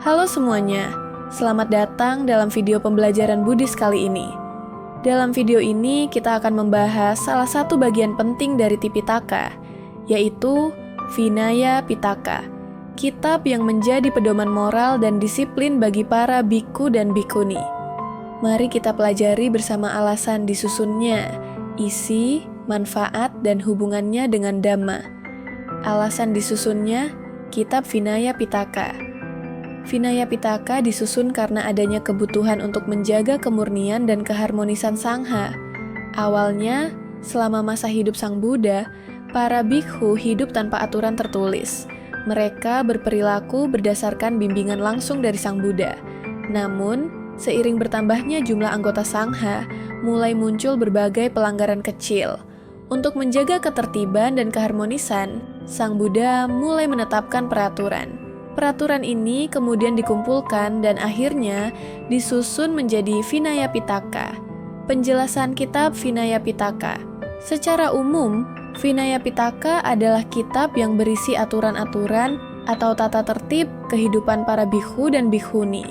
Halo semuanya, selamat datang dalam video pembelajaran Buddhis kali ini. Dalam video ini kita akan membahas salah satu bagian penting dari Tipitaka, yaitu Vinaya Pitaka, kitab yang menjadi pedoman moral dan disiplin bagi para bhikkhu dan bhikkhuni. Mari kita pelajari bersama alasan disusunnya, isi, manfaat, dan hubungannya dengan Dhamma. Alasan disusunnya, kitab Vinaya Pitaka. Vinaya Pitaka disusun karena adanya kebutuhan untuk menjaga kemurnian dan keharmonisan Sangha. Awalnya, selama masa hidup Sang Buddha, para bhikkhu hidup tanpa aturan tertulis. Mereka berperilaku berdasarkan bimbingan langsung dari Sang Buddha. Namun, seiring bertambahnya jumlah anggota Sangha, mulai muncul berbagai pelanggaran kecil. Untuk menjaga ketertiban dan keharmonisan, Sang Buddha mulai menetapkan peraturan. Peraturan ini kemudian dikumpulkan dan akhirnya disusun menjadi Vinaya Pitaka. Penjelasan kitab Vinaya Pitaka. Secara umum, Vinaya Pitaka adalah kitab yang berisi aturan-aturan atau tata tertib kehidupan para bhikkhu dan bhikkhuni.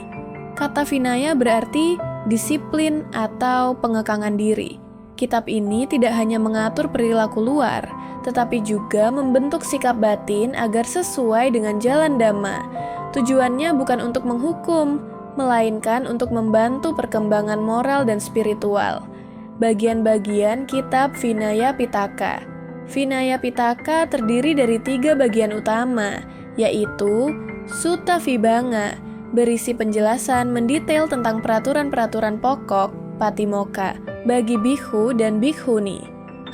Kata Vinaya berarti disiplin atau pengekangan diri. Kitab ini tidak hanya mengatur perilaku luar, tetapi juga membentuk sikap batin agar sesuai dengan jalan Dhamma. Tujuannya bukan untuk menghukum, melainkan untuk membantu perkembangan moral dan spiritual. Bagian-bagian kitab Vinaya Pitaka. Vinaya Pitaka terdiri dari 3 bagian utama, yaitu Sutta Vibhanga, berisi penjelasan mendetail tentang peraturan-peraturan pokok, Patimokkha, bagi bhikkhu dan bhikkhuni.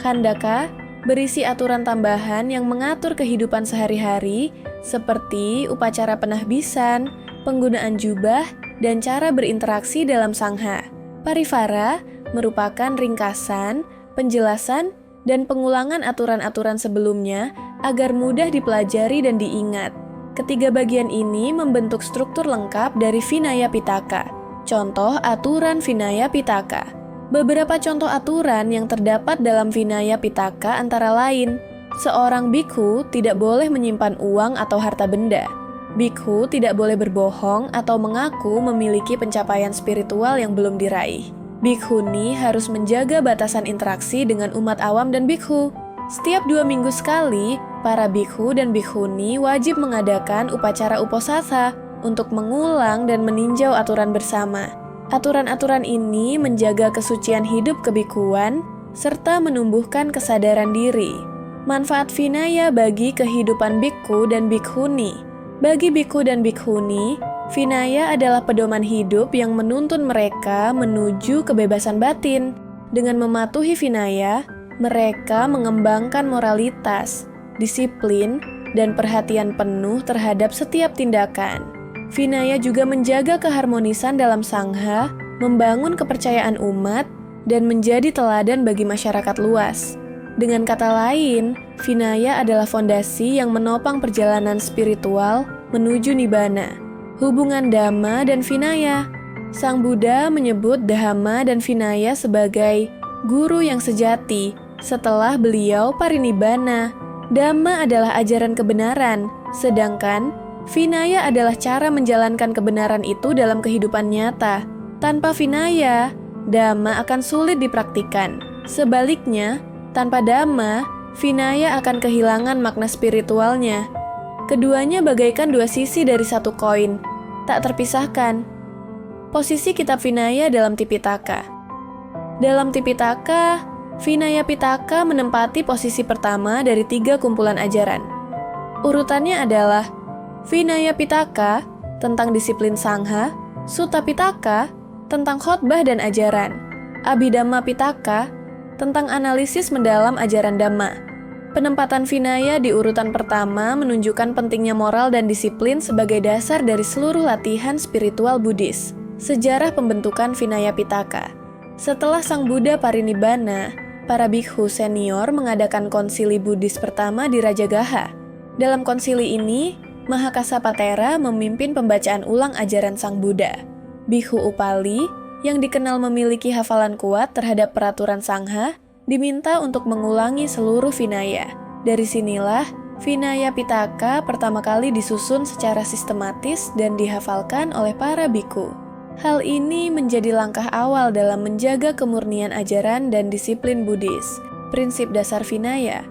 Khandaka, berisi aturan tambahan yang mengatur kehidupan sehari-hari, seperti upacara penahbisan, penggunaan jubah, dan cara berinteraksi dalam Sangha. Parivara merupakan ringkasan, penjelasan, dan pengulangan aturan-aturan sebelumnya agar mudah dipelajari dan diingat. Ketiga bagian ini membentuk struktur lengkap dari Vinaya Pitaka. Contoh aturan Vinaya Pitaka. Beberapa contoh aturan yang terdapat dalam Vinaya Pitaka antara lain, seorang bhikkhu tidak boleh menyimpan uang atau harta benda. Bhikkhu tidak boleh berbohong atau mengaku memiliki pencapaian spiritual yang belum diraih. Bhikkhuni harus menjaga batasan interaksi dengan umat awam dan bhikkhu. Setiap 2 minggu sekali, para bhikkhu dan bhikkhuni wajib mengadakan upacara uposatha untuk mengulang dan meninjau aturan bersama. Aturan-aturan ini menjaga kesucian hidup kebikhuan serta menumbuhkan kesadaran diri. Manfaat Vinaya bagi kehidupan bhikkhu dan bhikkhuni. Bagi bhikkhu dan bhikkhuni, Vinaya adalah pedoman hidup yang menuntun mereka menuju kebebasan batin. Dengan mematuhi Vinaya, mereka mengembangkan moralitas, disiplin, dan perhatian penuh terhadap setiap tindakan. Vinaya juga menjaga keharmonisan dalam Sangha, membangun kepercayaan umat, dan menjadi teladan bagi masyarakat luas. Dengan kata lain, Vinaya adalah fondasi yang menopang perjalanan spiritual menuju Nibbana. Hubungan Dhamma dan Vinaya. Sang Buddha menyebut Dhamma dan Vinaya sebagai guru yang sejati setelah beliau parinibbana. Dhamma adalah ajaran kebenaran, sedangkan Vinaya adalah cara menjalankan kebenaran itu dalam kehidupan nyata. Tanpa Vinaya, Dhamma akan sulit dipraktikkan. Sebaliknya, tanpa Dhamma, Vinaya akan kehilangan makna spiritualnya. Keduanya bagaikan 2 sisi dari satu koin, tak terpisahkan. Posisi kitab Vinaya dalam Tipitaka. Dalam Tipitaka, Vinaya Pitaka menempati posisi pertama dari 3 kumpulan ajaran. Urutannya adalah Vinaya Pitaka tentang disiplin Sangha, Sutta Pitaka tentang khotbah dan ajaran, Abhidhamma Pitaka tentang analisis mendalam ajaran Dhamma. Penempatan Vinaya di urutan pertama menunjukkan pentingnya moral dan disiplin sebagai dasar dari seluruh latihan spiritual Buddhis. Sejarah pembentukan Vinaya Pitaka. Setelah Sang Buddha parinibbana, para bhikkhu senior mengadakan konsili Buddhis pertama di Rajagaha. Dalam konsili ini, Mahakassapatera memimpin pembacaan ulang ajaran Sang Buddha. Bhikkhu Upali, yang dikenal memiliki hafalan kuat terhadap peraturan Sangha, diminta untuk mengulangi seluruh Vinaya. Dari sinilah, Vinaya Pitaka pertama kali disusun secara sistematis dan dihafalkan oleh para biku. Hal ini menjadi langkah awal dalam menjaga kemurnian ajaran dan disiplin Buddhis. Prinsip dasar Vinaya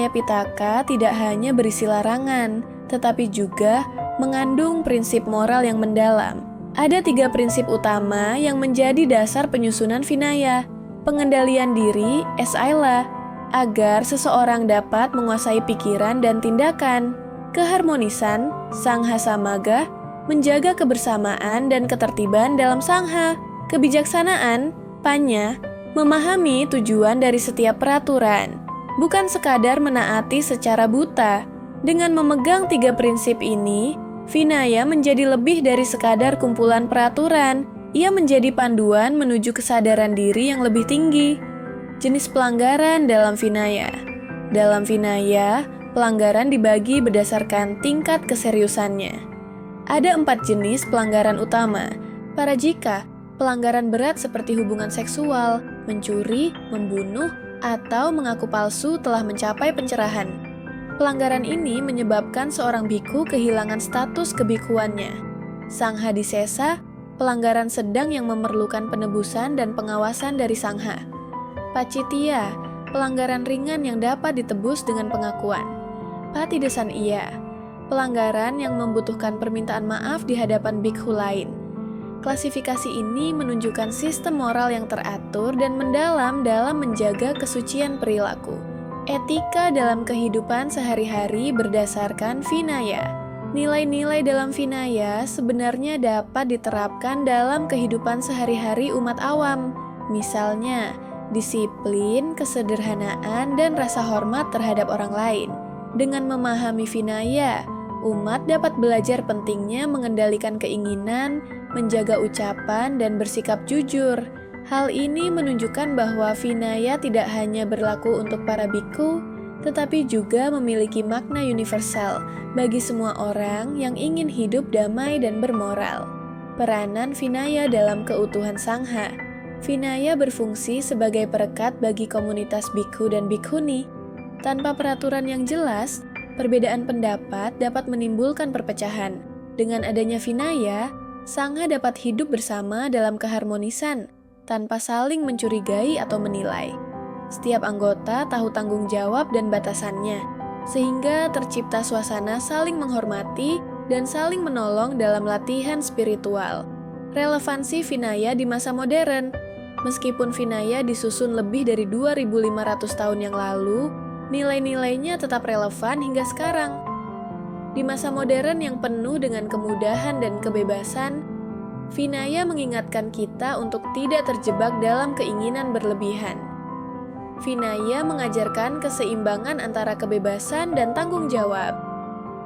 Pitaka tidak hanya berisi larangan, tetapi juga mengandung prinsip moral yang mendalam. Ada 3 prinsip utama yang menjadi dasar penyusunan Vinaya. Pengendalian diri, Saila, agar seseorang dapat menguasai pikiran dan tindakan. Keharmonisan, Sangha Samaga, menjaga kebersamaan dan ketertiban dalam sangha. Kebijaksanaan, Panya, memahami tujuan dari setiap peraturan, bukan sekadar menaati secara buta. Dengan memegang 3 prinsip ini, Vinaya menjadi lebih dari sekadar kumpulan peraturan. Ia menjadi panduan menuju kesadaran diri yang lebih tinggi. Jenis pelanggaran dalam Vinaya. Dalam Vinaya, pelanggaran dibagi berdasarkan tingkat keseriusannya. Ada 4 jenis pelanggaran utama. Parajika, pelanggaran berat seperti hubungan seksual, mencuri, membunuh, atau mengaku palsu telah mencapai pencerahan. Pelanggaran ini menyebabkan seorang biku kehilangan status kebikuannya. Sangha Disesa, pelanggaran sedang yang memerlukan penebusan dan pengawasan dari sangha. Pacitya, pelanggaran ringan yang dapat ditebus dengan pengakuan. Patidesan Iya, pelanggaran yang membutuhkan permintaan maaf di hadapan bikhu lain. Klasifikasi ini menunjukkan sistem moral yang teratur dan mendalam dalam menjaga kesucian perilaku. Etika dalam kehidupan sehari-hari berdasarkan Vinaya. Nilai-nilai dalam Vinaya sebenarnya dapat diterapkan dalam kehidupan sehari-hari umat awam. Misalnya, disiplin, kesederhanaan, dan rasa hormat terhadap orang lain. Dengan memahami Vinaya, umat dapat belajar pentingnya mengendalikan keinginan, menjaga ucapan, dan bersikap jujur. Hal ini menunjukkan bahwa Vinaya tidak hanya berlaku untuk para biku, tetapi juga memiliki makna universal bagi semua orang yang ingin hidup damai dan bermoral. Peranan Vinaya dalam keutuhan sangha. Vinaya berfungsi sebagai perekat bagi komunitas bikhu dan bikhuni. Tanpa peraturan yang jelas, perbedaan pendapat dapat menimbulkan perpecahan. Dengan adanya Vinaya, sangha dapat hidup bersama dalam keharmonisan, tanpa saling mencurigai atau menilai. Setiap anggota tahu tanggung jawab dan batasannya, sehingga tercipta suasana saling menghormati dan saling menolong dalam latihan spiritual. Relevansi Vinaya di masa modern. Meskipun Vinaya disusun lebih dari 2.500 tahun yang lalu, nilai-nilainya tetap relevan hingga sekarang. Di masa modern yang penuh dengan kemudahan dan kebebasan, Vinaya mengingatkan kita untuk tidak terjebak dalam keinginan berlebihan. Vinaya mengajarkan keseimbangan antara kebebasan dan tanggung jawab.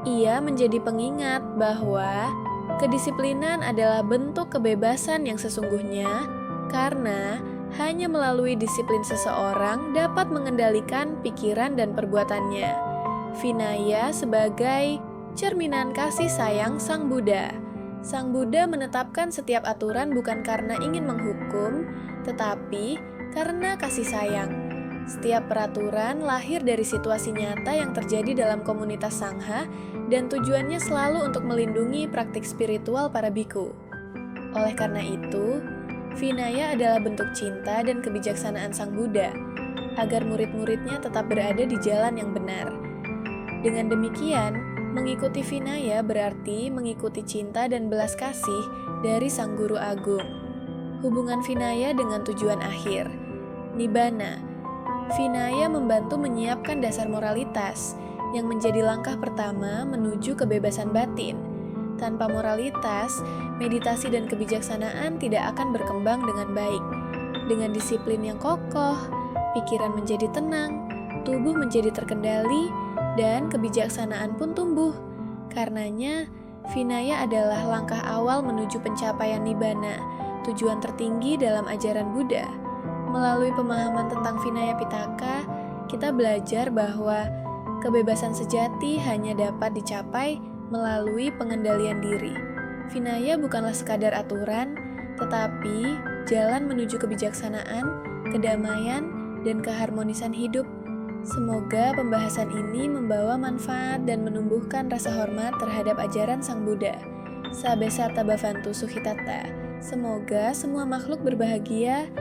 Ia menjadi pengingat bahwa kedisiplinan adalah bentuk kebebasan yang sesungguhnya, karena hanya melalui disiplin seseorang dapat mengendalikan pikiran dan perbuatannya. Vinaya sebagai cerminan kasih sayang Sang Buddha. Sang Buddha menetapkan setiap aturan bukan karena ingin menghukum, tetapi karena kasih sayang. Setiap peraturan lahir dari situasi nyata yang terjadi dalam komunitas sangha dan tujuannya selalu untuk melindungi praktik spiritual para biku. Oleh karena itu, Vinaya adalah bentuk cinta dan kebijaksanaan Sang Buddha, agar murid-muridnya tetap berada di jalan yang benar. Dengan demikian, mengikuti Vinaya berarti mengikuti cinta dan belas kasih dari Sang Guru Agung. Hubungan Vinaya dengan tujuan akhir, Nibbana. Vinaya membantu menyiapkan dasar moralitas yang menjadi langkah pertama menuju kebebasan batin. Tanpa moralitas, meditasi dan kebijaksanaan tidak akan berkembang dengan baik. Dengan disiplin yang kokoh, pikiran menjadi tenang, tubuh menjadi terkendali, dan kebijaksanaan pun tumbuh. Karenanya, Vinaya adalah langkah awal menuju pencapaian Nibbana, tujuan tertinggi dalam ajaran Buddha. Melalui pemahaman tentang Vinaya Pitaka, kita belajar bahwa kebebasan sejati hanya dapat dicapai melalui pengendalian diri. Vinaya bukanlah sekadar aturan, tetapi jalan menuju kebijaksanaan, kedamaian, dan keharmonisan hidup. Semoga pembahasan ini membawa manfaat dan menumbuhkan rasa hormat terhadap ajaran Sang Buddha. Sabesata Bhavantu Sukhitata. Semoga semua makhluk berbahagia